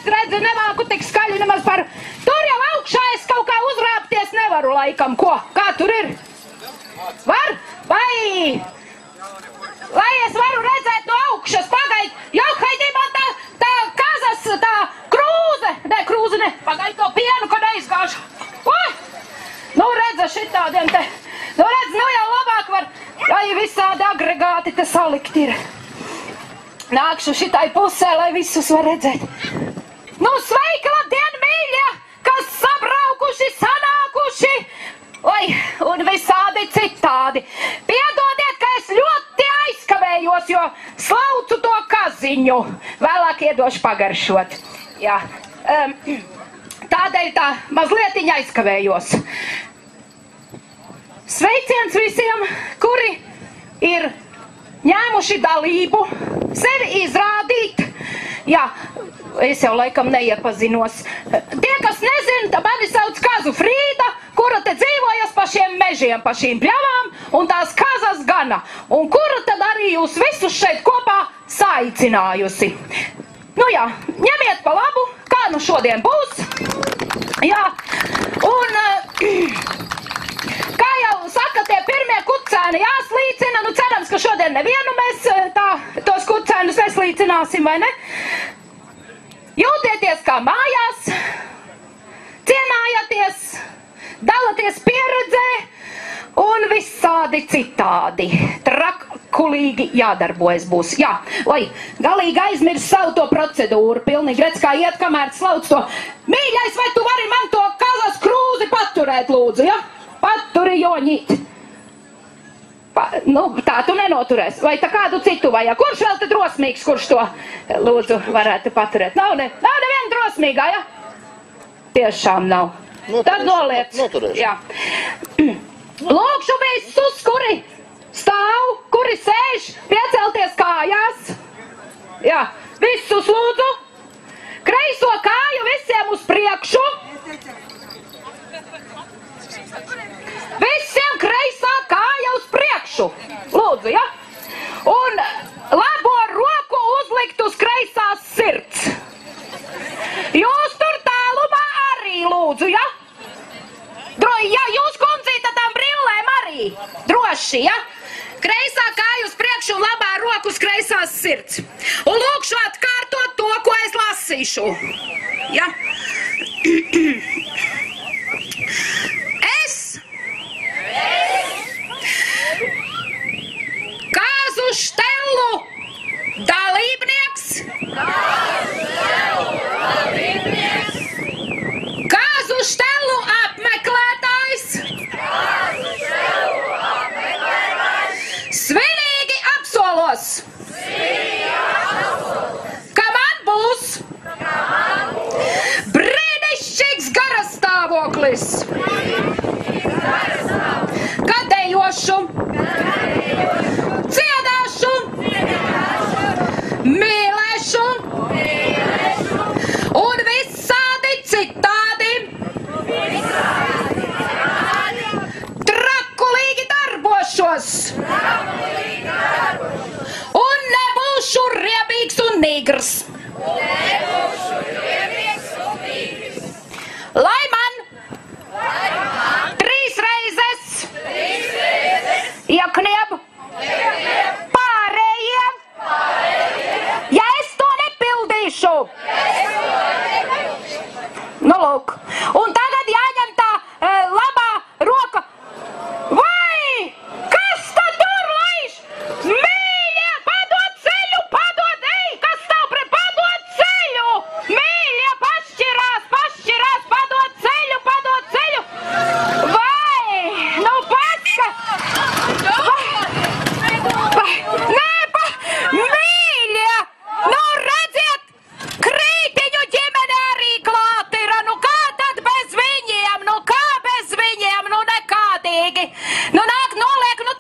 es redzu, nemāku tik skaļi nemaz par... Tur jau augšā es kaut kā uzrāpties nevaru laikam. Ko? Kā tur ir? Var? Vai es varu redzēt no augšas? Pagaid, Jaukaidī man tā kazas, tā krūze. Ne, krūze ne. Pagaid to pienu, kad aizgāšu. Nu redza šitādiem te. Nu redz, nu jau labāk var. Lai visādi agregāti te salikt ir. Nākšu šitai pusē, lai visus var redzēt. Nu sveiki, labdien, mīļie, kas sabraukuši, sanākuši. Oi, un visādi citādi. Piedodiet, ka es ļoti aizkavējos, jo slaucu to kaziņu. Vēlāk iedošu pagaršot. Jā. Tādēļ tā mazlietiņa aizkavējos. Sveiciens visiem, kuri ir ņēmuši dalību, sevi izrādīt. Jā, es jau laikam neiepazinos. Tie, kas nezina, mani sauc Kazu Frīda, kura te dzīvojas pa šiem mežiem, pa šīm pļavām, un tās kazas gana. Un kura tad arī jūs visus šeit kopā saicinājusi. Nu jā, ņemiet pa labu, kā nu šodien būs. Jā, un kā jau saka, tie pirmie kucēni jāslīcina, nu cerams, ka šodien nevienu mēs tos kucēnus neslīcināsim, vai ne? Jūtieties kā mājās, cienājieties, dalaties pieredzē un visādi citādi. Trakulīgi jādarbojas būs. Jā, oi, galīgi aizmirst savu to procedūru. Pilnīgi redz, kā iet, kamēr slauc to. Mīļais, vai tu vari man to kazas krūzi paturēt, lūdzu, ja? Paturi, Joņīt. Nu, tā tu nenoturēs. Vai tā kādu citu vajag? Kurš vēl te drosmīgs, kurš to, lūdzu, varētu paturēt? Nav neviena drosmīgā, ja? Tiešām nav. Noturēs, tad noliec. Noturēs. Jā. Lūkšu visus, kuri stāv, kuri sēž, piecelties kājās. Jā, visus lūdzu. Kreiso kāju visiem uz priekšu. Visiem kreisā kāja uz priekšu. Lūdzu, ja? Un labo roku uzlikt uz kreisās sirds. Jūs tur tālumā arī, lūdzu, ja? Ja jūs kundzīta tam brillēm arī. Droši, ja? Kreisā kāja uz priekšu un labā roku uz kreisās sirds. Un lūkšu atkārtot to, ko es lasīšu. Ja? Kazu Štelu dalībnieks. Kazu Štelu apmeklētājs. Svinīgi apsolos. Ka man būs brīnišķīgs garastāvoklis. Kad dejošu, dziedāšu, mīlēšu un visādi citādi trakulīgi darbošos un nebūšu riebīgs un nīgrs. Lai man 3 reizes ieknieb pārējiem, ja es to nepildīšu. Nu, lūk. Un tagad jāņem tā labā roka. Vai! Kas tad tur laiž? Mīļie, padod ceļu, padod, ej! Kas tav pre padod ceļu? Mīļie, pašķirās, padod ceļu, padod ceļu! Vai! Nu, pats, ka... Mīļie! Nu, redziet! Krītiņu ģimene arī klāt ir! Nu, kā tad bez viņiem? Nu, kā bez viņiem? Nu, nekādīgi! Nu, nāk noliek, nu,